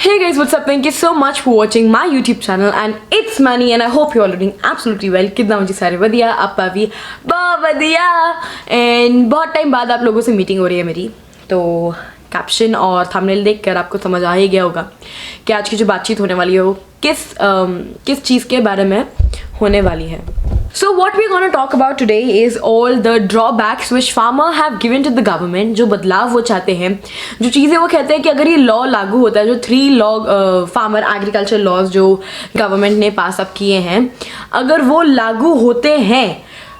Hey guys, what's up? Thank you so much for watching my YouTube channel and it's Mani and I hope you're all doing absolutely well. कितना मुझे सारे बढ़िया, आपका भी बहुत बढ़िया and बहुत टाइम बाद आप लोगों से मीटिंग हो रही है मेरी, तो कैप्शन और थंबनेल देखकर आपको समझ आ ही गया होगा कि आज की जो बातचीत होने वाली है वो किस चीज़ के बारे में होने वाली है. So what we're going to talk about today is all the drawbacks which farmer have given to the government. जो बदलाव वो चाहते हैं, जो चीज़ें वो कहते हैं कि अगर ये लॉ लागू होता है, जो 3 लॉ फार्मर एग्रीकल्चर लॉज जो गवर्नमेंट ने पास अप किए हैं, अगर वो लागू होते हैं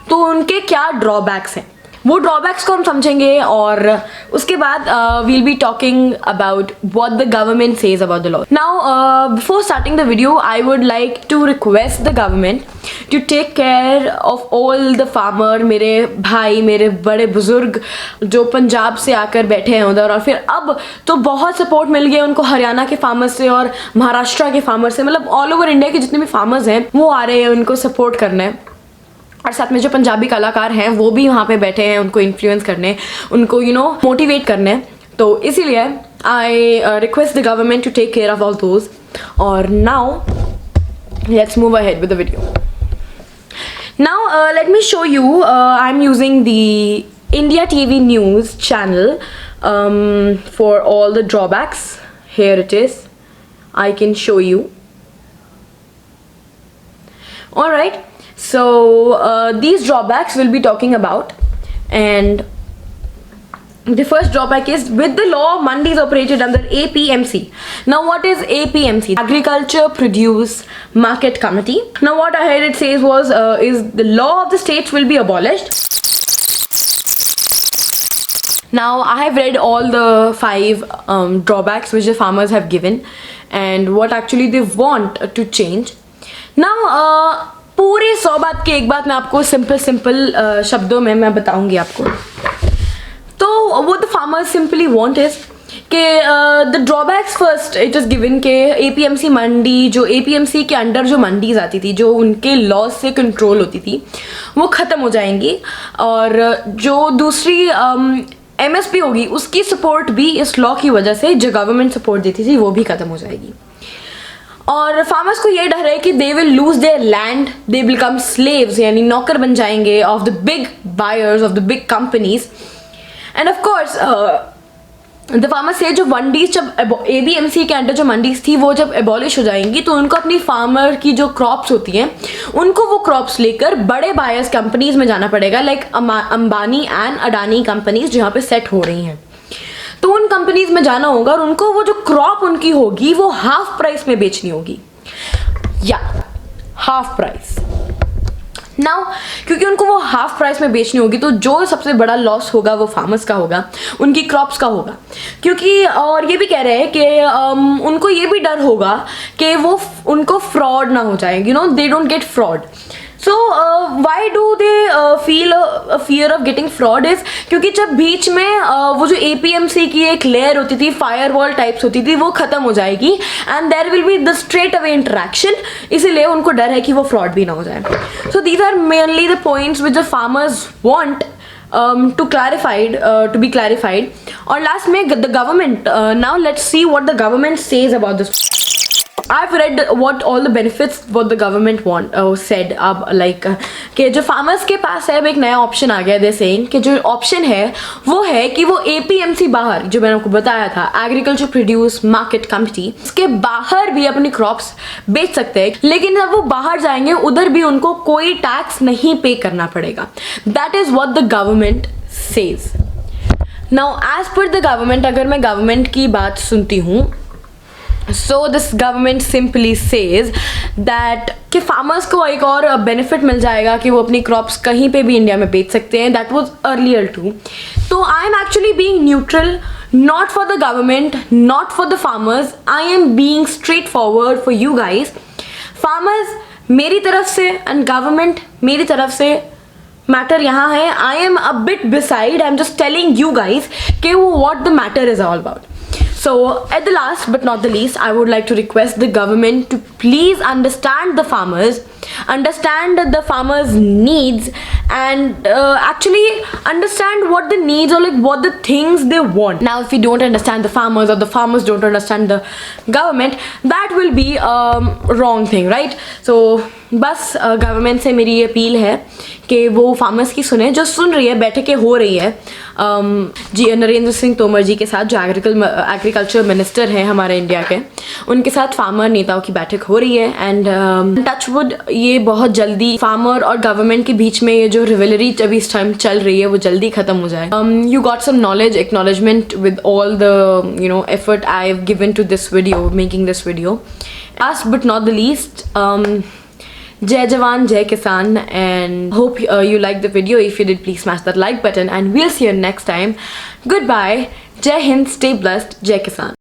तो उनके क्या ड्रॉबैक्स हैं, वो ड्रॉबैक्स को हम समझेंगे और उसके बाद we'll be talking about what the government says about the law. Now before starting the video I would like to request the government to take care of all the farmer, मेरे भाई, मेरे बड़े बुजुर्ग जो पंजाब से आकर बैठे हैं उधर, और फिर अब तो बहुत सपोर्ट मिल गया उनको हरियाणा के फार्मर्स से और महाराष्ट्र के फार्मर्स से, मतलब ऑल ओवर इंडिया के जितने भी फार्मर्स हैं वो आ रहे हैं उनको सपोर्ट करने, और साथ में जो पंजाबी कलाकार हैं वो भी वहाँ पे बैठे हैं उनको इन्फ्लुएंस करने, उनको मोटिवेट करने. तो इसीलिए I request the government to take care of all those. और now let's move ahead with the video. Now let me show you, I am using the India TV news channel for all the drawbacks. Here it is, I can show you. Alright, so these drawbacks we'll be talking about, and the first drawback is with the law mandis operated under APMC. Now what is APMC? Agriculture Produce Market Committee. Now what I heard it says was is the law of the states will be abolished. Now I have read all the 5 drawbacks which the farmers have given and what actually they want to change. Now पूरी 100 बात की एक बात मैं आपको simple शब्दों में मैं बताऊंगी आपको. तो वो the farmers simply want is कि the drawbacks first it is given के APMC मंडी, जो APMC के अंडर जो मंडीज आती थी, जो उनके लॉज से कंट्रोल होती थी, वो ख़त्म हो जाएंगी, और जो दूसरी MSP होगी उसकी सपोर्ट भी इस लॉ की वजह से जो गवर्नमेंट सपोर्ट देती थी वो भी ख़त्म हो जाएगी. और फार्मर्स को ये डर है कि they will lose their land, they will become slaves, यानी नौकर बन जाएंगे of the big buyers of the big companies. End of course the farmers से जो मंडीज, जब APMC के अंडर जो मंडीज थी वो जब एबॉलिश हो जाएंगी तो उनको अपनी फार्मर की जो क्रॉप्स होती हैं उनको वो क्रॉप्स लेकर बड़े बायर्स कंपनीज में जाना पड़ेगा, like Ambani and Adani companies जहाँ पे सेट हो रही हैं. तो उन कंपनीज में जाना होगा और उनको वो जो क्रॉप उनकी होगी वो हाफ प्राइस में बेचनी होगी, या हाफ प्राइस. नाउ क्योंकि उनको वो हाफ प्राइस में बेचनी होगी तो जो सबसे बड़ा लॉस होगा वो फार्मर्स का होगा, उनकी क्रॉप्स का होगा. क्योंकि और ये भी कह रहे हैं कि उनको ये भी डर होगा कि वो उनको फ्रॉड ना हो जाए, they don't get fraud. So why do they feel a fear of getting fraud is क्योंकि जब बीच में वो जो APMC की एक लेयर होती थी, फायरवॉल टाइप्स होती थी, वो ख़त्म हो जाएगी and there will be the straight away interaction, इसीलिए उनको डर है कि वो फ्रॉड भी ना हो जाए. So these are mainly the points which the farmers want to be clarified. और लास्ट में the government, now let's see what the government says about this. I've read what all the benefits what the government said. अब like कि जो farmers के पास है अब एक नया ऑप्शन आ गया. They're saying कि जो ऑप्शन है वो है कि वो APMC बाहर, जो मैंने आपको बताया था, एग्रीकल्चर प्रोड्यूस मार्केट कमिटी, उसके बाहर भी अपनी क्रॉप्स बेच सकते हैं, लेकिन जब वो बाहर जाएंगे उधर भी उनको कोई टैक्स नहीं पे करना पड़ेगा. That is what the government says. Now as per the government, अगर मैं गवर्नमेंट की बात सुनती हूँ, so this government simply says that कि farmers को एक और benefit मिल जाएगा कि वो अपनी crops कहीं पे भी इंडिया में बेच सकते हैं. That was earlier too. So I am actually being neutral, not for the government, not for the farmers. I am being straightforward for you guys. Farmers मेरी तरफ से and government मेरी तरफ से, मैटर यहाँ है. I am a bit beside. I am just telling you guys कि वो what the matter is all about. So at the last but not the least, I would like to request the government to please understand the farmers needs and actually understand what the needs or like what the things they want. Now if we don't understand the farmers or the farmers don't understand the government, that will be a wrong thing, right? So बस government से मेरी ये appeal है कि वो farmers की सुने, जो सुन रही है, बैठकें हो रही है जी नरेंद्र सिंह तोमर जी के साथ, जो एग्रीकल्चर मिनिस्टर हैं हमारे इंडिया के, उनके साथ फार्मर नेताओं की बैठक हो रही है. एंड टचवुड ये बहुत जल्दी फार्मर और गवर्नमेंट के बीच में ये जो रिवलरी अभी इस टाइम चल रही है वो जल्दी खत्म हो जाए. You got some knowledge, acknowledgement with all the effort I have given to this video, making this video. Last but not the least, Jai Jawan, Jai Kisan, and hope you liked the video. If you did, please smash that like button, and we'll see you next time. Goodbye. Jai Hind, stay blessed. Jai Kisan.